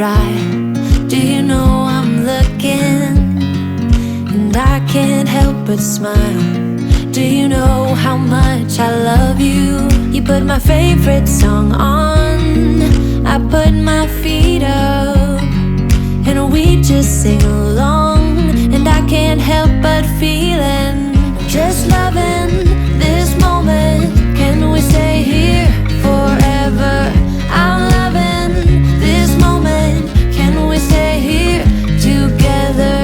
try. Do you know I'm looking? And I can't help but smile. Do you know how much I love you? You put my favorite song on, I put my feet up, and we just sing along. And I can't help but feeling, just loving this moment. Can we stay here forever? I'm loving this moment. Can we stay here together?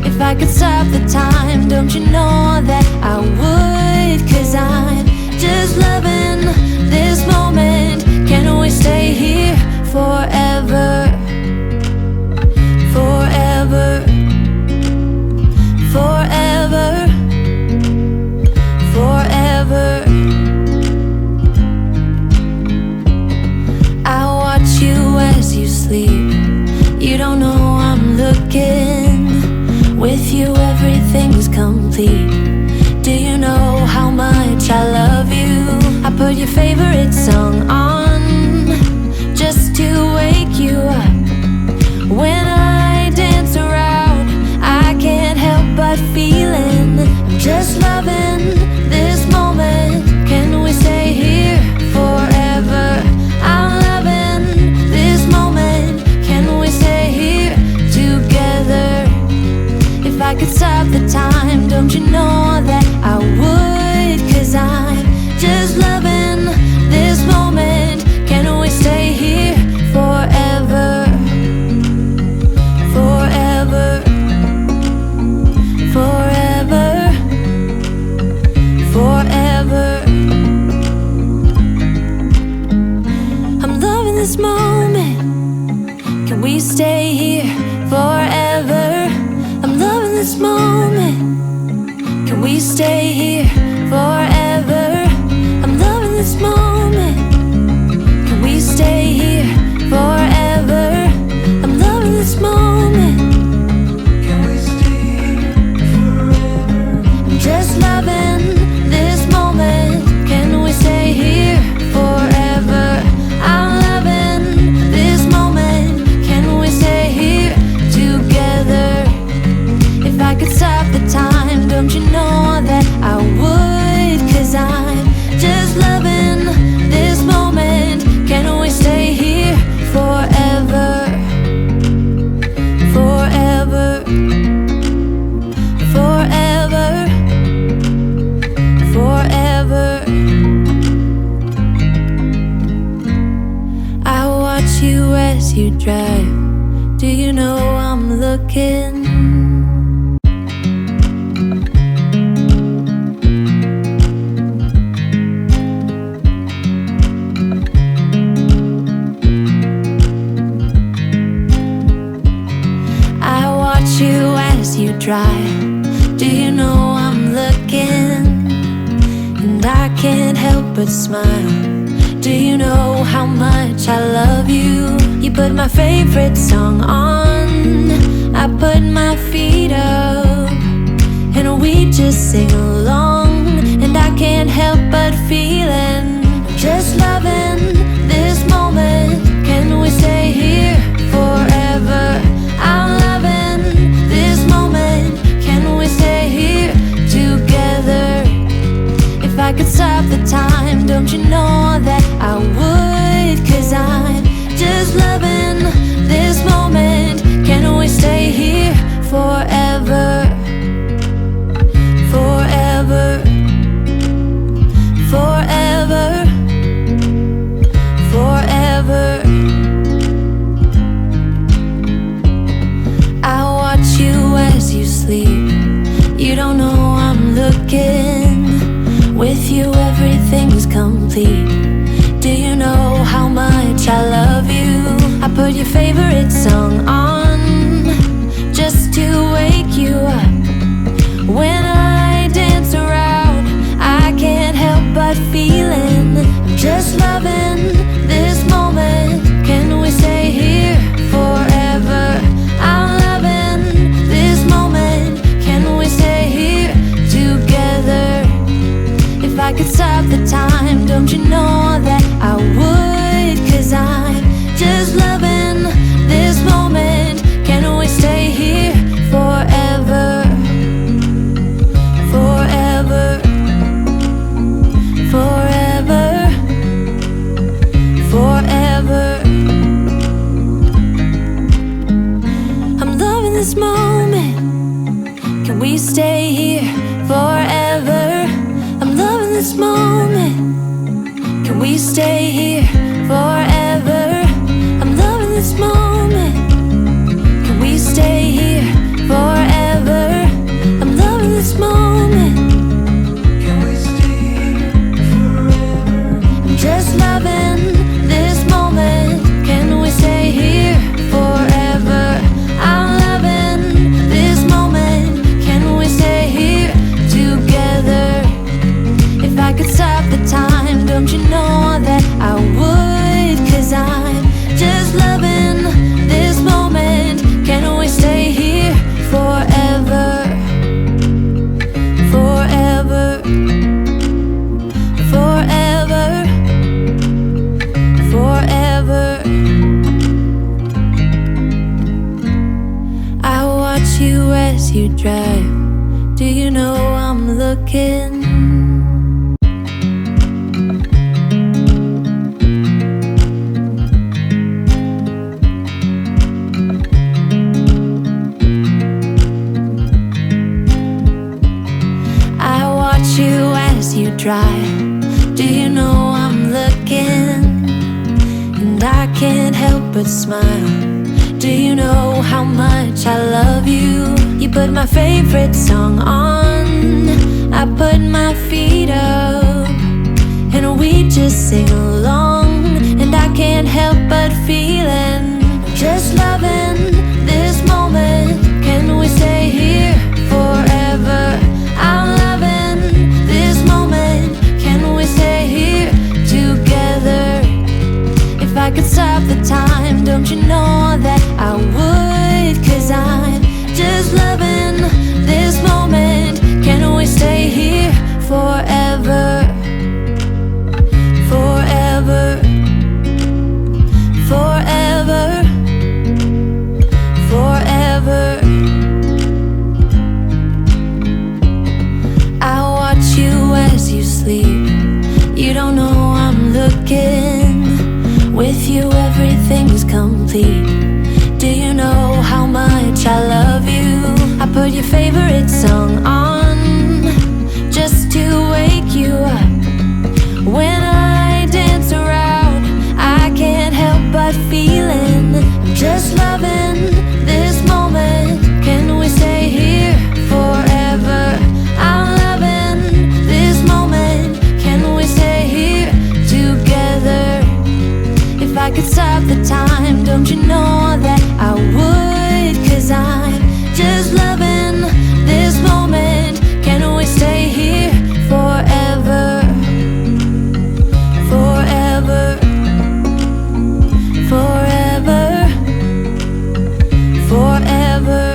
If I could stop the time, don't you know that I would? 'Cause I'm just loving this moment. Can we stay here forever? Forever. Forever. Forever. I watch you as you sleep. You don't know I'm looking. With you everything's complete. Do you know how much I love you? I put your favorite song on, just to wake you up. When I dance around, I can't help but feeling, I'm just loving this moment. Can we stay here forever? I'm loving this moment. Can we stay here together? If I could stop the time, don't you know that I would? 'Cause I'm just loving this moment. Can we stay here forever? Forever. Forever. Forever. I'm loving this moment. Can we stay here forever? I'm loving this moment. Can we stay here forever? I'm loving this moment. Can we stay here forever? I'm loving this moment. Can we stay here forever? I'm just loving this moment. Can we stay here forever? I'm loving this moment. Can we stay here together? If I could stop the time, don't you know that I would? 'Cause I'm just loving this moment. Can we stay here forever? Forever. Forever. Forever. I watch you as you drive. Do you know I'm looking? You as you drive. Do you know I'm looking? And I can't help but smile. Do you know how much I love you? You put my favorite song on, I put my feet up, and we just sing along. And I can't help but feeling, just loving this moment. Can we stay here forever? I'm loving this moment. Can we stay here together? If I could stop the time, don't you know that I would? 'Cause I'm just loving this moment. Can we stay here forever? Forever. Forever. Forever. I watch you as you sleep. You don't know I'm looking. With you everything's complete. Do you know how much I love you? I put your favorite song on, just to wake you up. When I dance around, I can't help but feeling, I'm just loving this moment. Can we stay here forever? I'm loving this moment. Can we stay here together? If I could stop the time, don't you know that I would? 'Cause I'm just loving this moment. Can we stay here forever? I'm loving this moment. Can we stay here forever? I'm loving this moment. Can we stay here forever? I'm loving this moment. Can we stay here forever? I'm just loving this moment. Can we stay here forever? I'm loving this moment. Can we stay here together? If I could stop the time, don't you know that I would? 'Cause I'm just loving this moment. Can we stay here forever? Forever. Forever. Forever. I watch you as you drive. Do you know I'm looking? Drive. Do you know I'm looking? And I can't help but smile. Do you know how much I love you? You put my favorite song on, I put my feet up, and we just sing along. And I can't help but feeling, just loving this moment. Can we stay here forever? I'm loving this moment. Can we stay here together? If I could stop the time, don't you know that I would? 'Cause I'm just loving this moment. Can we stay here forever? Forever. Forever. Forever. I watch you as you sleep. You don't know I'm looking. With you everything's complete. Do you know how much I love you? I put your favorite song on just to wake you up. When I dance around, I can't help but feeling, just loving this moment. Can we stay here forever? I'm loving this moment. Can we stay here together? If I could stop the time, don't you know that I would? 'Cause I'm just loving this moment. Can we stay here forever? Forever. Forever. Forever.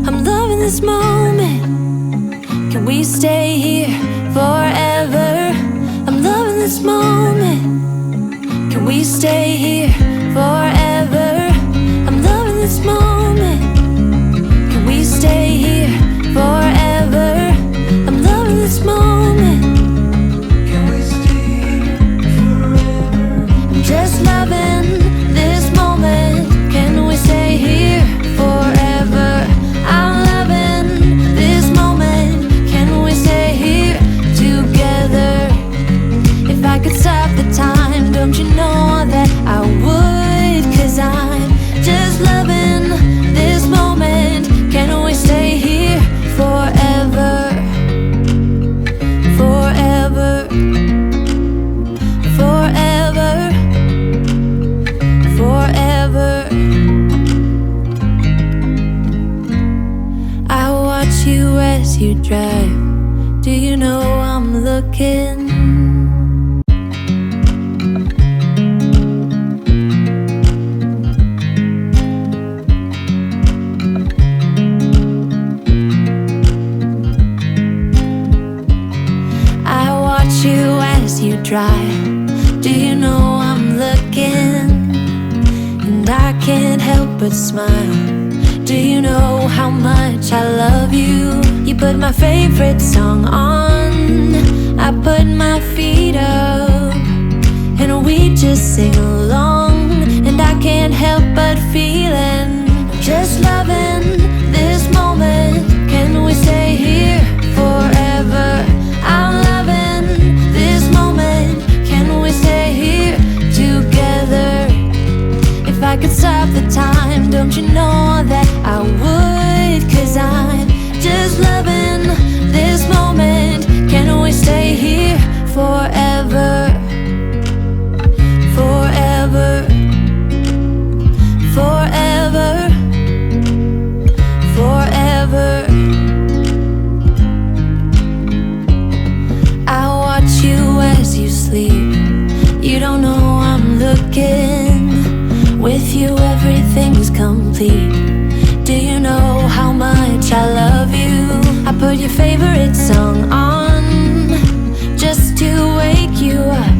I'm loving this moment. Can we stay here forever? I'm loving this moment. Can we stay here forever? I'm loving this moment. Can we stay here forever? I'm loving this moment. Can we stay here forever? I'm just loving this moment. Can we stay here forever? I'm loving this moment. Can we stay here together? If I could stop the time, don't you know that I would? 'Cause I'm just loving this moment. Can we stay here forever? Forever. Forever. Forever. I watch you as you drive. Do you know I'm looking? Drive. Do you know I'm looking? And I can't help but smile. Do you know how much I love you? You put my favorite song on, I put my feet up, and we just sing along. And I can't help but feeling. Just loving this moment. Can we stay here forever? I'm loving this moment. Can we stay here together? If I could stop the time, don't you know that I would? 'Cause I'm just loving this moment. Can we stay here forever? Forever, forever, forever. I watch you as you sleep. You don't know I'm looking. With you everything's complete. Do you know how much I love you? I put your favorite song on just to wake you up.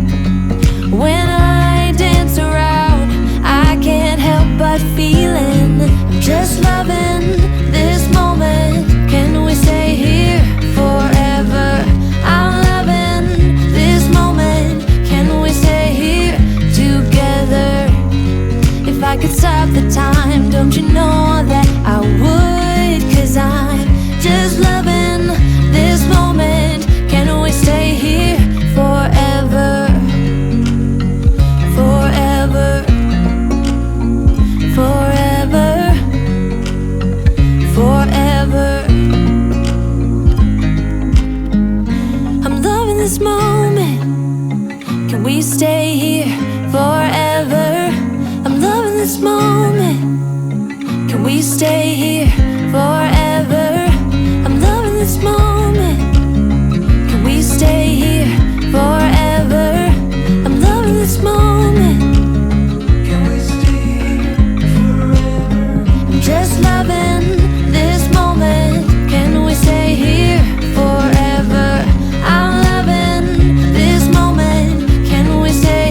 When I dance around, I can't help but feeling. I'm just loving this moment. Can we stay here forever? I'm loving this moment. Can we stay here together? If I could stop the time, don't you know that I would? 'Cause I'm just loving this moment. Can we stay here forever? Forever, forever, forever. I'm loving this moment. Can we stay here forever? I'm loving this moment. Can we stay here forever? I'm loving this moment. Can we stay here forever? I'm loving this moment. Can we stay here forever? I'm just loving